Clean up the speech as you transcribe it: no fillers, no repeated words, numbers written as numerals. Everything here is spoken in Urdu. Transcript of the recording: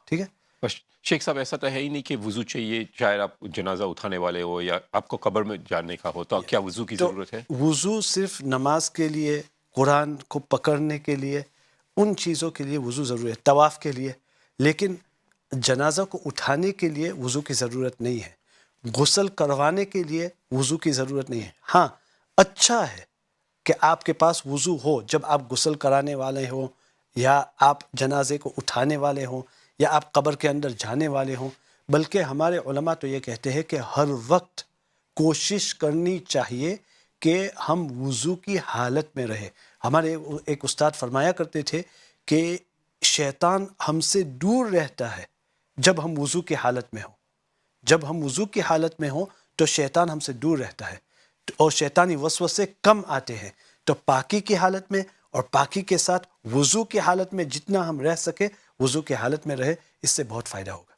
ٹھیک ہے. بس شیخ صاحب ایسا تو ہے ہی نہیں کہ وضو چاہیے چاہے آپ جنازہ اٹھانے والے ہو یا آپ کو قبر میں جانے کا ہو، تو کیا وضو کی تو ضرورت ہے؟ وضو صرف نماز کے لیے، قرآن کو پکڑنے کے لیے، ان چیزوں کے لیے وضو ضروری ہے، طواف کے لیے. لیکن جنازہ کو اٹھانے کے لیے وضو کی ضرورت نہیں ہے. غسل کروانے کے لیے وضو کی ضرورت نہیں ہے. ہاں اچھا ہے کہ آپ کے پاس وضو ہو جب آپ غسل کرانے والے ہوں، یا آپ جنازے کو اٹھانے والے ہوں، یا آپ قبر کے اندر جانے والے ہوں. بلکہ ہمارے علماء تو یہ کہتے ہیں کہ ہر وقت کوشش کرنی چاہیے کہ ہم وضو کی حالت میں رہے. ہمارے ایک استاد فرمایا کرتے تھے کہ شیطان ہم سے دور رہتا ہے جب ہم وضو کی حالت میں ہوں. جب ہم وضو کی حالت میں ہوں تو شیطان ہم سے دور رہتا ہے اور شیطانی وسوسے کم آتے ہیں. تو پاکی کی حالت میں اور پاکی کے ساتھ وضو کی حالت میں جتنا ہم رہ سکے وضو کی حالت میں رہے، اس سے بہت فائدہ ہوگا.